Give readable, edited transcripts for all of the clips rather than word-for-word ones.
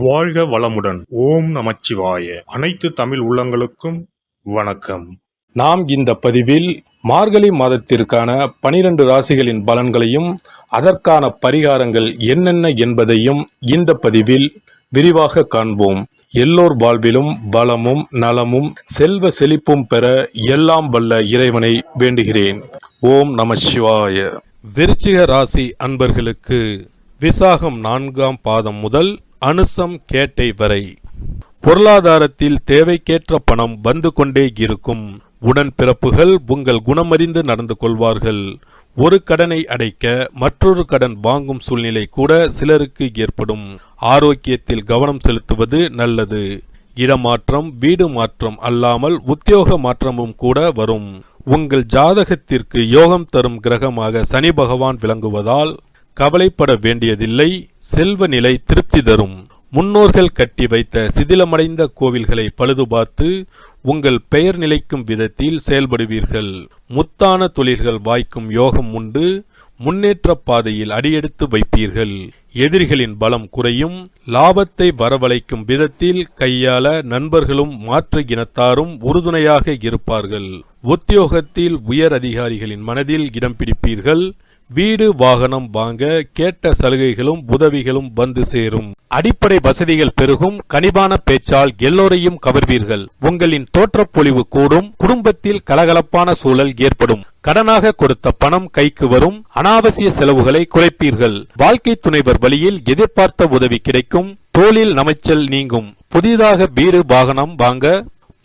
வாழ்க வளமுடன். ஓம் நமச்சிவாய. அனைத்து தமிழ் உள்ளங்களுக்கும் வணக்கம். நாம் இந்த பதிவில் மார்கழி மாதத்திற்கான 12 ராசிகளின் பலன்களையும் அதற்கான பரிகாரங்கள் என்னென்ன என்பதையும் இந்த பதிவில் விரிவாக காண்போம். எல்லோர் வாழ்விலும் வளமும் நலமும் செல்வ செழிப்பும் பெற எல்லாம் வல்ல இறைவனை வேண்டுகிறேன். ஓம் நமசிவாய. விருச்சிக ராசி அன்பர்களுக்கு விசாகம் 4ஆம் பாதம் முதல் அனுசம் கேட்டை வரை பொருளாதாரத்தில் தேவைக்கேற்ற பணம் வந்து கொண்டே இருக்கும். உடன்பிறப்புகள் உங்கள் குணமறிந்து நடந்து கொள்வார்கள். ஒரு கடனை அடைக்க மற்றொரு கடன் வாங்கும் சூழ்நிலை கூட சிலருக்கு ஏற்படும். ஆரோக்கியத்தில் கவனம் செலுத்துவது நல்லது. இடமாற்றம், வீடு மாற்றம் அல்லாமல் உத்தியோக மாற்றமும் கூட வரும். உங்கள் ஜாதகத்திற்கு யோகம் தரும் கிரகமாக சனி பகவான் விளங்குவதால் கவலைப்பட வேண்டியதில்லை. செல்வ நிலை திருப்தி தரும். முன்னோர்கள் கட்டி வைத்த சிதிலமடைந்த கோவில்களை பழுது பார்த்து உங்கள் பெயர் நிலைக்கும் விதத்தில் செயல்படுவீர்கள். முத்தான தொழில்கள் வாய்க்கும் யோகம் உண்டு. முன்னேற்ற பாதையில் அடியெடுத்து வைப்பீர்கள். எதிரிகளின் பலம் குறையும். லாபத்தை வரவழைக்கும் விதத்தில் கையாள நண்பர்களும் மாற்று இனத்தாரும் உறுதுணையாக இருப்பார்கள். உத்தியோகத்தில் உயர் அதிகாரிகளின் மனதில் இடம் பிடிப்பீர்கள். வீடு வாகனம் வாங்க கேட்ட சலுகைகளும் உதவிகளும் வந்து சேரும். அடிப்படை வசதிகள் பெருகும். கனிவான பேச்சால் எல்லோரையும் கவர்வீர்கள். உங்களின் தோற்றப்பொழிவு கூடும். குடும்பத்தில் கலகலப்பான சூழல் ஏற்படும். கடனாக கொடுத்த பணம் கைக்கு வரும். அனாவசிய செலவுகளை குறைப்பீர்கள். வாழ்க்கை துணைவர் வழியில் எதிர்பார்த்த உதவி கிடைக்கும். தோளில் நமைச்சல் நீங்கும். புதிதாக வீடு வாகனம் வாங்க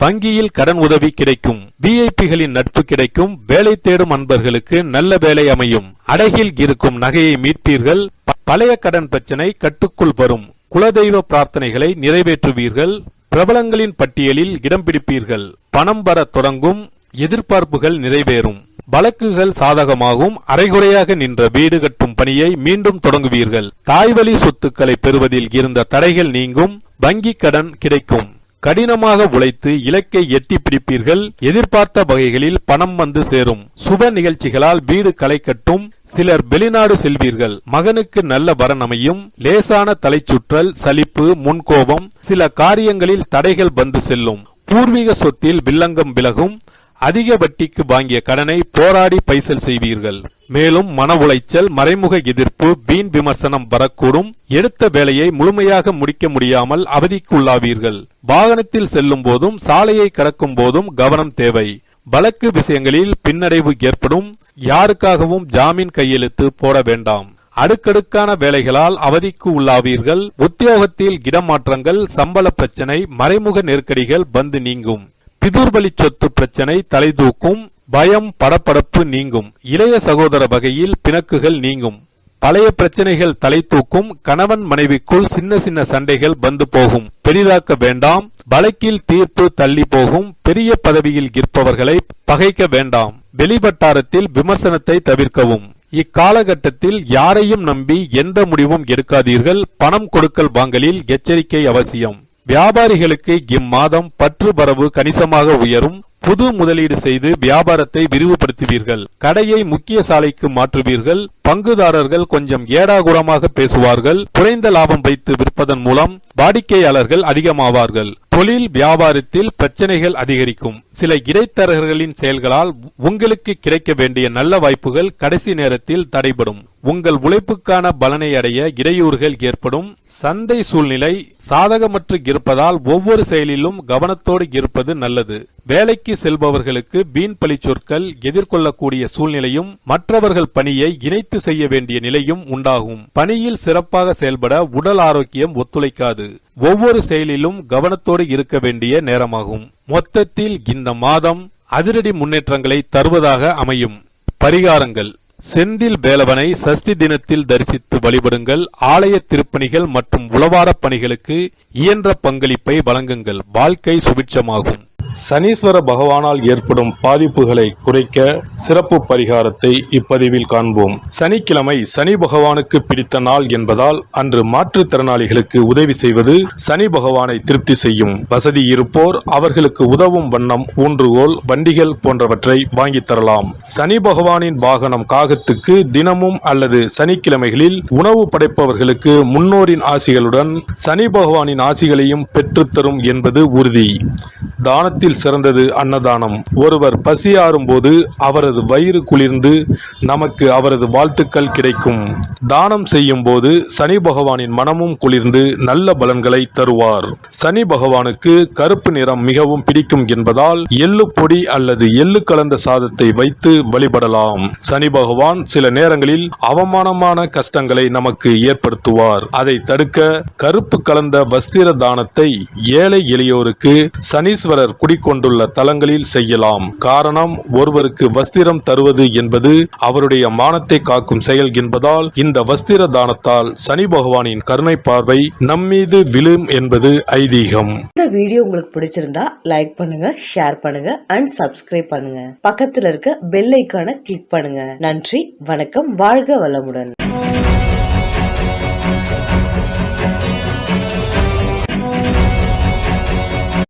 வங்கியில் கடன் உதவி கிடைக்கும். விஐபிகளின் நட்பு கிடைக்கும். வேலை தேடும் அன்பர்களுக்கு நல்ல வேலை அமையும். அடகில் இருக்கும் நகையை மீட்பீர்கள். பழைய கடன் பிரச்சனை கட்டுக்குள் வரும். குலதெய்வ பிரார்த்தனைகளை நிறைவேற்றுவீர்கள். பிரபலங்களின் பட்டியலில் இடம் பிடிப்பீர்கள். பணம் வர தொடங்கும். எதிர்பார்ப்புகள் நிறைவேறும். வழக்குகள் சாதகமாகும். அரைகுறையாக நின்ற வீடு கட்டும் பணியை மீண்டும் தொடங்குவீர்கள். தாய்வழி சொத்துக்களை பெறுவதில் இருந்த தடைகள் நீங்கும். வங்கி கடன் கிடைக்கும். கடினமாக உழைத்து இலக்கை எட்டி பிடிப்பீர்கள். எதிர்பார்த்த வகைகளில் பணம் வந்து சேரும். சுப நிகழ்ச்சிகளால் வீடு களை கட்டும். சிலர் வெளிநாடு செல்வீர்கள். மகனுக்கு நல்ல வரன் அமையும். லேசான தலைச்சுற்றல், சலிப்பு, முன்கோபம், சில காரியங்களில் தடைகள் வந்து செல்லும். பூர்வீக சொத்தில் வில்லங்கம் விலகும். அதிக வட்டிக்கு வாங்கிய கடனை போராடி பைசல் செய்வீர்கள். மேலும் மன உளைச்சல், மறைமுக எதிர்ப்பு, வீண் விமர்சனம் வரக்கூடும். எடுத்த வேலையை முழுமையாக முடிக்க முடியாமல் அவதிக்கு உள்ளாவீர்கள். வாகனத்தில் செல்லும் போதும் சாலையை கடக்கும் போதும் கவனம் தேவை. வழக்கு விஷயங்களில் பின்னடைவு ஏற்படும். யாருக்காகவும் ஜாமீன் கையெழுத்து போட வேண்டாம். அடுக்கடுக்கான வேலைகளால் அவதிக்கு உள்ளாவீர்கள். உத்தியோகத்தில் இடமாற்றங்கள், சம்பள பிரச்சனை, மறைமுக நெருக்கடிகள் வந்து நீங்கும். பிதுர்வழி சொத்து பிரச்சனை தலை தூக்கும். பயம், படபடப்பு நீங்கும். இளைய சகோதர வகையில் பிணக்குகள் நீங்கும். பழைய பிரச்சனைகள் தலை தூக்கும். கணவன் மனைவிக்குள் சின்ன சின்ன சண்டைகள் வந்து போகும். பெரிதாக்க வேண்டாம். வழக்கில் தீர்ப்பு தள்ளி போகும். பெரிய பதவியில் இருப்பவர்களை பகைக்க வேண்டாம். வெளிவட்டாரத்தில் விமர்சனத்தை தவிர்க்கவும். இக்காலகட்டத்தில் யாரையும் நம்பி எந்த முடிவும் எடுக்காதீர்கள். பணம் கொடுக்கல் வாங்கலில் எச்சரிக்கை அவசியம். வியாபாரிகளுக்கு இம்மாதம் பற்று வரவு கணிசமாக உயரும். புது முதலீடு செய்து வியாபாரத்தை விரிவுபடுத்துவீர்கள். கடையை முக்கிய சாலைக்கு மாற்றுவீர்கள். பங்குதாரர்கள் கொஞ்சம் ஏடாகூடமாக பேசுவார்கள். குறைந்த லாபம் வைத்து விற்பதன் மூலம் வாடிக்கையாளர்கள் அதிகமாவார்கள். தொழில் வியாபாரத்தில் பிரச்சனைகள் அதிகரிக்கும். சில இடைத்தரகர்களின் செயல்களால் உங்களுக்கு கிடைக்க வேண்டிய நல்ல வாய்ப்புகள் கடைசி நேரத்தில் தடைபடும். உங்கள் உழைப்புக்கான பலனை அடைய இடையூறுகள் ஏற்படும். சந்தை சூழ்நிலை சாதகமற்று இருப்பதால் ஒவ்வொரு செயலிலும் கவனத்தோடு இருப்பது நல்லது. வேலைக்கு செல்பவர்களுக்கு வீண் பழி சொற்கள் எதிர்கொள்ளக்கூடிய சூழ்நிலையும் மற்றவர்கள் பணியை இணைத்து செய்ய வேண்டிய நிலையும் உண்டாகும். பணியில் சிறப்பாக செயல்பட உடல் ஆரோக்கியம் ஒத்துழைக்காது. ஒவ்வொரு செயலிலும் கவனத்தோடு இருக்க வேண்டிய நேரமாகும். மொத்தத்தில் இந்த மாதம் அதிரடி முன்னேற்றங்களை தருவதாக அமையும். பரிகாரங்கள்: செந்தில் வேலவனை சஷ்டி தினத்தில் தரிசித்து வழிபடுங்கள். ஆலய திருப்பணிகள் மற்றும் உளவார பணிகளுக்கு இயன்ற பங்களிப்பை வழங்குங்கள். வாழ்க்கை சுபிட்சமாகும். சனீஸ்வர பகவானால் ஏற்படும் பாதிப்புகளை குறைக்க சிறப்பு பரிகாரத்தை இப்பதிவில் காண்போம். சனிக்கிழமை சனி பகவானுக்கு பிடித்த நாள் என்பதால் அன்று மாற்றுத்திறனாளிகளுக்கு உதவி செய்வது சனி பகவானை திருப்தி செய்யும். வசதி இருப்போர் அவர்களுக்கு உதவும் வண்ணம் ஊன்றுகோல், வண்டிகள் போன்றவற்றை வாங்கித் தரலாம். சனி பகவானின் வாகனம் காகத்துக்கு தினமும் அல்லது சனிக்கிழமைகளில் உணவு படைப்பவர்களுக்கு முன்னோரின் ஆசிகளுடன் சனி பகவானின் ஆசிகளையும் பெற்றுத்தரும் என்பது உறுதி. தானத்தில் சிறந்தது அன்னதானம். ஒருவர் பசியாறும் போது அவரது வயிறு குளிர்ந்து நமக்கு அவரது வாழ்த்துக்கள் கிடைக்கும். தானம் செய்யும் போது சனி பகவானின் மனமும் குளிர்ந்து நல்ல பலன்களை தருவார். சனி பகவானுக்கு கருப்பு நிறம் மிகவும் பிடிக்கும் என்பதால் எள்ளு பொடி அல்லது எள்ளு கலந்த சாதத்தை வைத்து வழிபடலாம். சனி பகவான் சில நேரங்களில் அவமானமான கஷ்டங்களை நமக்கு ஏற்படுத்துவார். அதை தடுக்க கருப்பு கலந்த வஸ்திர தானத்தை ஏழை எளியோருக்கு சனீஸ்வரர் குடிக்கொண்டுள்ள தலங்களில் செய்யலாம். காரணம், ஒருவருக்கு வஸ்திரம் தருவது என்பது அவருடைய மானத்தை காக்கும் செயல் என்பதால் இந்த வஸ்திர தானத்தால் சனி பகவானின் கருணை பார்வை நம்மீது விழும் என்பது ஐதீகம். இந்த வீடியோ உங்களுக்கு பிடிச்சிருந்தா லைக் பண்ணுங்க, ஷேர் பண்ணுங்க அண்ட் சப்ஸ்கிரைப் பண்ணுங்க. பக்கத்துல இருக்க பெல் ஐகானை கிளிக் பண்ணுங்க. நன்றி, வணக்கம், வாழ்க வளமுடன்.